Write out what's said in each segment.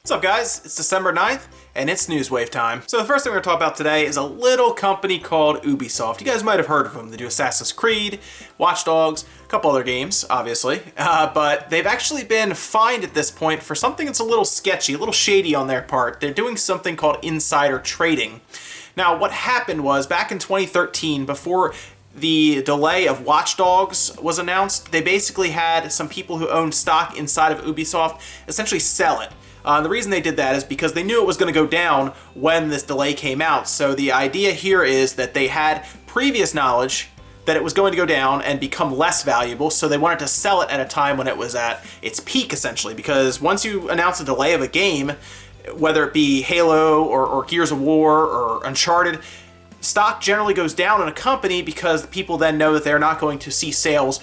What's up, guys? It's December 9th, and it's Newswave time. So the first thing we're gonna talk about today is a little company called Ubisoft. You guys might have heard of them. They do Assassin's Creed, Watch Dogs, a couple other games, obviously. But they've actually been fined at this point for something that's a little sketchy, a little shady on their part. They're doing something called insider trading. Now, what happened was, back in 2013, before the delay of Watch Dogs was announced, they basically had some people who owned stock inside of Ubisoft essentially sell it. The reason they did that is because they knew it was going to go down when this delay came out. So the idea here is that they had previous knowledge that it was going to go down and become less valuable, so they wanted to sell it at a time when it was at its peak, essentially. Because once you announce a delay of a game, whether it be Halo or Gears of War or Uncharted, stock generally goes down in a company because the people then know that they're not going to see sales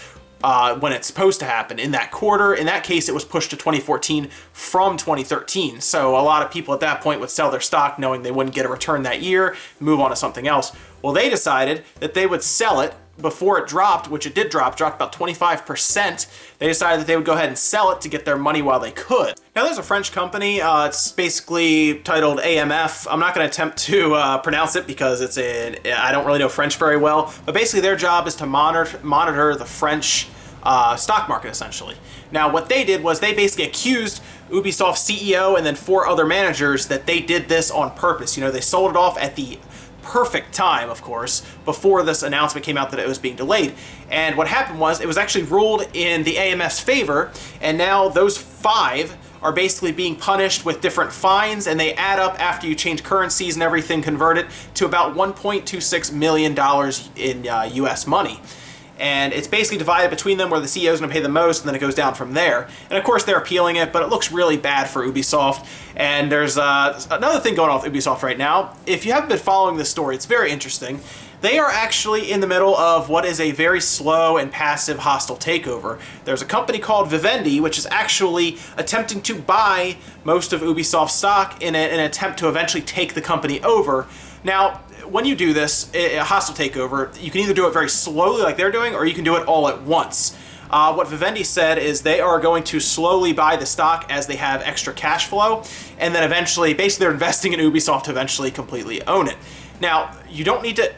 when it's supposed to happen in that quarter. In that case, it was pushed to 2014 from 2013. So a lot of people at that point would sell their stock knowing they wouldn't get a return that year, move on to something else. Well, they decided that they would sell it before it dropped, which it did dropped about 25%. They decided that they would go ahead and sell it to get their money while they could. Now, there's a French company. It's basically titled AMF. I'm not going to attempt to pronounce it because I don't really know French very well. But basically, their job is to monitor the French stock market, essentially. Now, what they did was they basically accused Ubisoft CEO and then 4 other managers that they did this on purpose. You know, they sold it off at the perfect time, of course, before this announcement came out that it was being delayed. And what happened was it was actually ruled in the AMF's favor, and now those 5 are basically being punished with different fines, and they add up after you change currencies and everything, convert it to about $1.26 million in US money. And it's basically divided between them, where the CEO is going to pay the most, and then it goes down from there. And of course, they're appealing it, but it looks really bad for Ubisoft. And there's another thing going on with Ubisoft right now. If you haven't been following this story, it's very interesting. They are actually in the middle of what is a very slow and passive hostile takeover. There's a company called Vivendi, which is actually attempting to buy most of Ubisoft's stock in an attempt to eventually take the company over. Now, when you do this, a hostile takeover, you can either do it very slowly like they're doing, or you can do it all at once. What Vivendi said is they are going to slowly buy the stock as they have extra cash flow, and then eventually, basically they're investing in Ubisoft to eventually completely own it. Now, you don't need to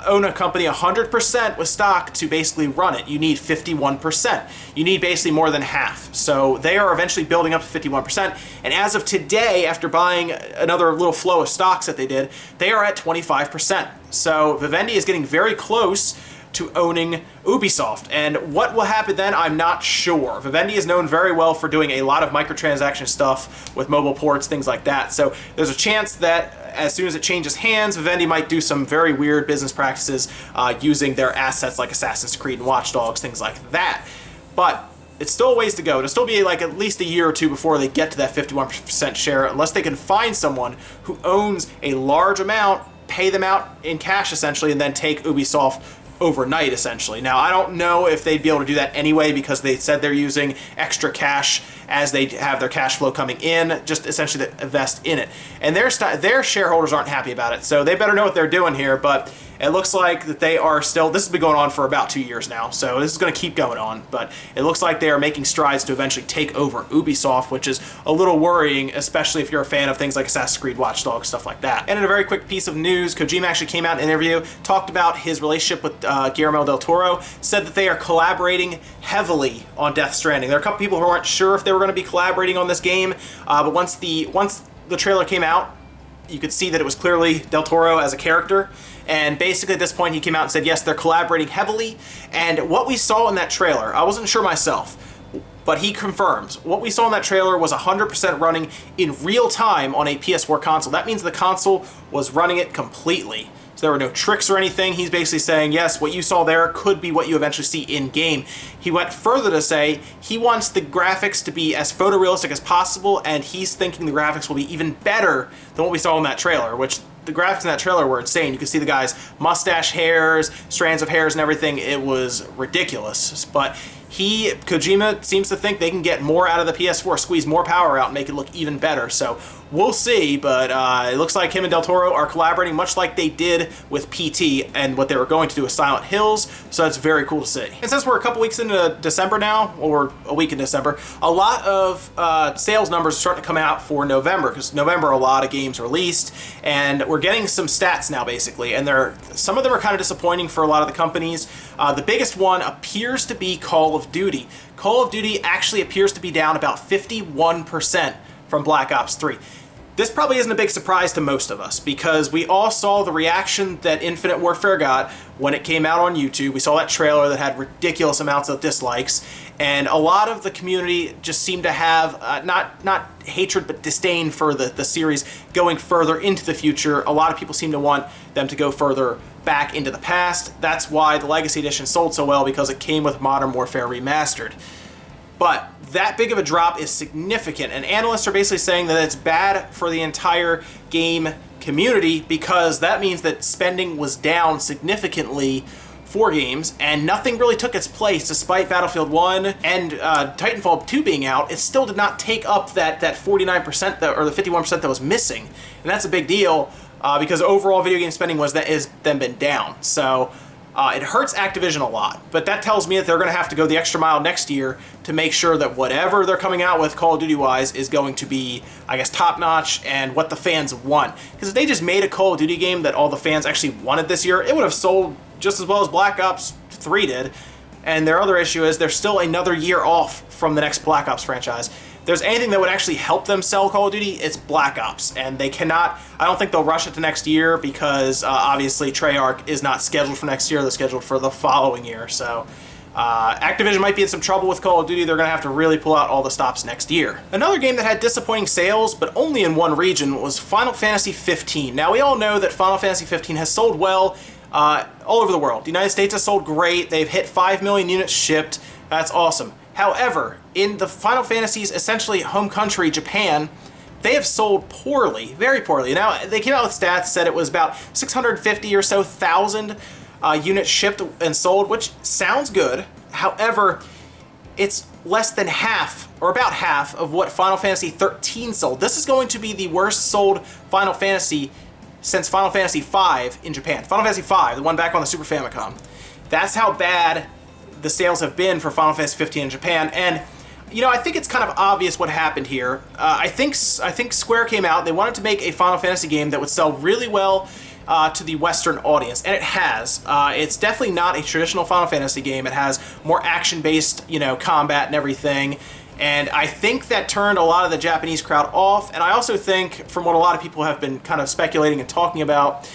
own a company 100% with stock to basically run it. You need 51%. You need basically more than half. So they are eventually building up to 51%. And as of today, after buying another little flow of stocks that they did, they are at 25%. So Vivendi is getting very close to owning Ubisoft. And what will happen then, I'm not sure. Vivendi is known very well for doing a lot of microtransaction stuff with mobile ports, things like that. So there's a chance that as soon as it changes hands, Vivendi might do some very weird business practices using their assets like Assassin's Creed and Watch Dogs, things like that. But it's still a ways to go. It'll still be like at least a year or two before they get to that 51% share, unless they can find someone who owns a large amount, pay them out in cash essentially, and then take Ubisoft overnight, essentially. Now, I don't know if they'd be able to do that anyway, because they said they're using extra cash as they have their cash flow coming in, just essentially to invest in it. And their shareholders aren't happy about it, so they better know what they're doing here. But it looks like that they are still, this has been going on for about 2 years now, so this is going to keep going on. But it looks like they are making strides to eventually take over Ubisoft, which is a little worrying, especially if you're a fan of things like Assassin's Creed, Watch Dogs, stuff like that. And in a very quick piece of news, Kojima actually came out in an interview, talked about his relationship with Guillermo del Toro, said that they are collaborating heavily on Death Stranding. There are a couple people who weren't sure if they were going to be collaborating on this game, but once the trailer came out, you could see that it was clearly Del Toro as a character. And basically at this point he came out and said, yes, they're collaborating heavily. And what we saw in that trailer, I wasn't sure myself, but he confirmed what we saw in that trailer was 100% running in real time on a PS4 console. That means the console was running it completely. So there were no tricks or anything. He's basically saying, yes, what you saw there could be what you eventually see in-game. He went further to say he wants the graphics to be as photorealistic as possible, and he's thinking the graphics will be even better than what we saw in that trailer, which the graphics in that trailer were insane. You could see the guy's mustache hairs, strands of hairs and everything. It was ridiculous. But Kojima seems to think they can get more out of the PS4, squeeze more power out, and make it look even better. So we'll see, but it looks like him and Del Toro are collaborating much like they did with PT and what they were going to do with Silent Hills, so that's very cool to see. And since we're a couple weeks into December now, or a week in December, a lot of sales numbers are starting to come out for November, because November a lot of games are released, and we're getting some stats now basically, and some of them are kind of disappointing for a lot of the companies. The biggest one appears to be Call of Duty. Call of Duty actually appears to be down about 51% from Black Ops 3. This probably isn't a big surprise to most of us, because we all saw the reaction that Infinite Warfare got when it came out on YouTube. We saw that trailer that had ridiculous amounts of dislikes, and a lot of the community just seemed to have not hatred but disdain for the series going further into the future. A lot of people seem to want them to go further back into the past. That's why the Legacy Edition sold so well, because it came with Modern Warfare Remastered. But that big of a drop is significant, and analysts are basically saying that it's bad for the entire game community, because that means that spending was down significantly for games, and nothing really took its place. Despite Battlefield 1 and Titanfall 2 being out, it still did not take up that 49% or the 51% that was missing, and that's a big deal, because overall video game spending has then been down. So it hurts Activision a lot, but that tells me that they're going to have to go the extra mile next year to make sure that whatever they're coming out with Call of Duty-wise is going to be, I guess, top-notch and what the fans want. Because if they just made a Call of Duty game that all the fans actually wanted this year, it would have sold just as well as Black Ops 3 did. And their other issue is they're still another year off from the next Black Ops franchise. If there's anything that would actually help them sell Call of Duty, it's Black Ops, and they cannot, I don't think they'll rush it to next year, because obviously Treyarch is not scheduled for next year, they're scheduled for the following year. So Activision might be in some trouble with Call of Duty. They're going to have to really pull out all the stops next year. Another game that had disappointing sales, but only in one region, was Final Fantasy 15. Now, we all know that Final Fantasy 15 has sold well all over the world. The United States has sold great. They've hit 5 million units shipped. That's awesome. However, in the Final Fantasy's essentially home country, Japan, they have sold poorly, very poorly. Now, they came out with stats, said it was about 650 or so thousand units shipped and sold, which sounds good. However, it's less than half, or about half, of what Final Fantasy 13 sold. This is going to be the worst sold Final Fantasy since Final Fantasy V in Japan. Final Fantasy V, the one back on the Super Famicom. That's how bad the sales have been for Final Fantasy 15 in Japan, and you know, I think it's kind of obvious what happened here. I think Square came out, they wanted to make a Final Fantasy game that would sell really well to the Western audience, and it has. It's definitely not a traditional Final Fantasy game. It has more action-based, you know, combat and everything, and I think that turned a lot of the Japanese crowd off, and I also think, from what a lot of people have been kind of speculating and talking about,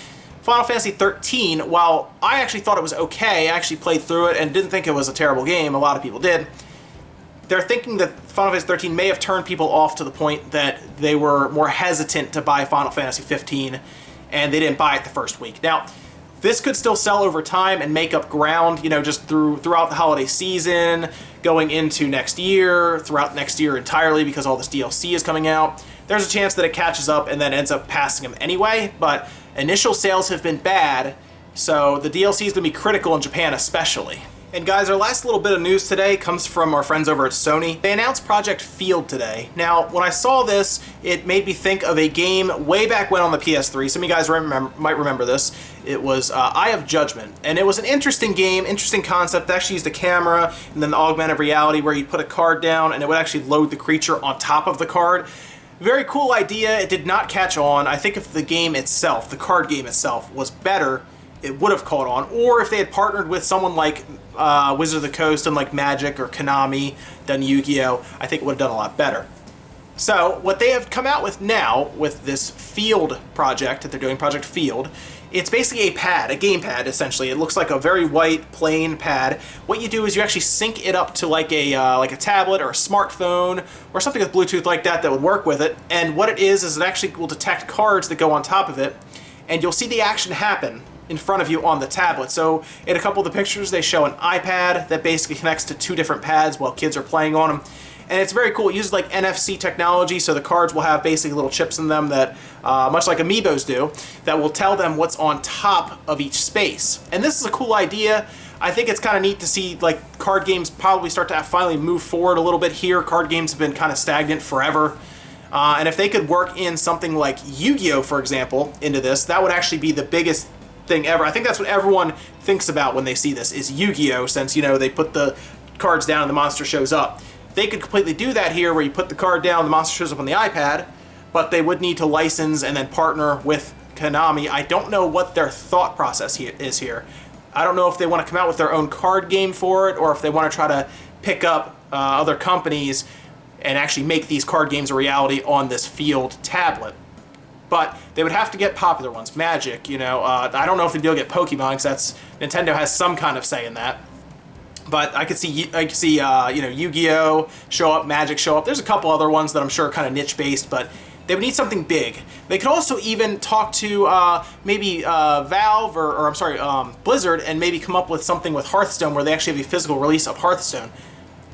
Final Fantasy 13, while I actually thought it was okay, I actually played through it and didn't think it was a terrible game, a lot of people did, they're thinking that Final Fantasy 13 may have turned people off to the point that they were more hesitant to buy Final Fantasy 15, and they didn't buy it the first week. Now, this could still sell over time and make up ground, you know, just throughout the holiday season, going into next year, throughout next year entirely, because all this DLC is coming out. There's a chance that it catches up and then ends up passing them anyway, but initial sales have been bad, so the DLC is going to be critical in Japan especially. And guys, our last little bit of news today comes from our friends over at Sony. They announced Project Field today. Now, when I saw this, it made me think of a game way back when on the PS3. Some of you guys might remember this. It was Eye of Judgment, and it was an interesting game, interesting concept. It actually used a camera and then the augmented reality where you put a card down and it would actually load the creature on top of the card. Very cool idea. It did not catch on. I think if the game itself, the card game itself, was better, it would have caught on. Or if they had partnered with someone like Wizard of the Coast and like Magic or Konami, done Yu-Gi-Oh!, I think it would have done a lot better. So what they have come out with now, with this Field project that they're doing, Project Field, it's basically a pad, a gamepad essentially. It looks like a very white, plain pad. What you do is you actually sync it up to like a tablet or a smartphone or something with Bluetooth like that would work with it. And what it is it actually will detect cards that go on top of it, and you'll see the action happen in front of you on the tablet. So in a couple of the pictures, they show an iPad that basically connects to two different pads while kids are playing on them. and it's very cool. It uses like NFC technology, so the cards will have basically little chips in them that, much like Amiibos do, that will tell them what's on top of each space. And this is a cool idea. I think it's kind of neat to see like card games probably start to finally move forward a little bit here. Card games have been kind of stagnant forever. And if they could work in something like Yu-Gi-Oh, for example, into this, that would actually be the biggest thing ever. I think that's what everyone thinks about when they see this, is Yu-Gi-Oh, since, you know, they put the cards down and the monster shows up. They could completely do that here, where you put the card down, the monster shows up on the iPad, but they would need to license and then partner with Konami. I don't know what their thought process is here. I don't know if they want to come out with their own card game for it, or if they want to try to pick up other companies and actually make these card games a reality on this Field tablet. But they would have to get popular ones. Magic, you know, I don't know if they'd be able to get Pokemon, because Nintendo has some kind of say in that. But I could see you know, Yu-Gi-Oh show up, Magic show up. There's a couple other ones that I'm sure are kind of niche-based, but they would need something big. They could also even talk to maybe Valve or I'm sorry, Blizzard, and maybe come up with something with Hearthstone, where they actually have a physical release of Hearthstone.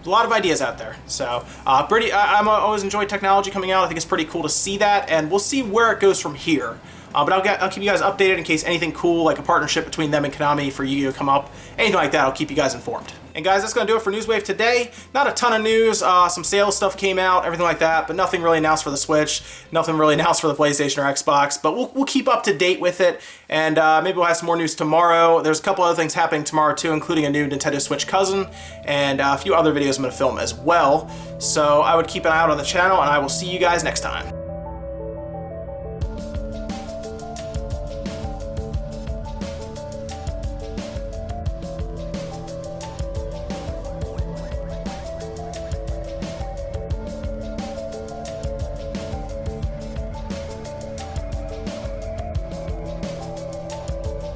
A lot of ideas out there. So I'm always enjoyed technology coming out. I think it's pretty cool to see that, and we'll see where it goes from here. But I'll keep you guys updated in case anything cool, like a partnership between them and Konami for Yu-Gi-Oh come up. Anything like that, I'll keep you guys informed. And guys, that's going to do it for Newswave today. Not a ton of news. Some sales stuff came out, everything like that, but nothing really announced for the Switch. Nothing really announced for the PlayStation or Xbox. But we'll keep up to date with it, and maybe we'll have some more news tomorrow. There's a couple other things happening tomorrow too, including a new Nintendo Switch cousin, and a few other videos I'm going to film as well. So I would keep an eye out on the channel, and I will see you guys next time.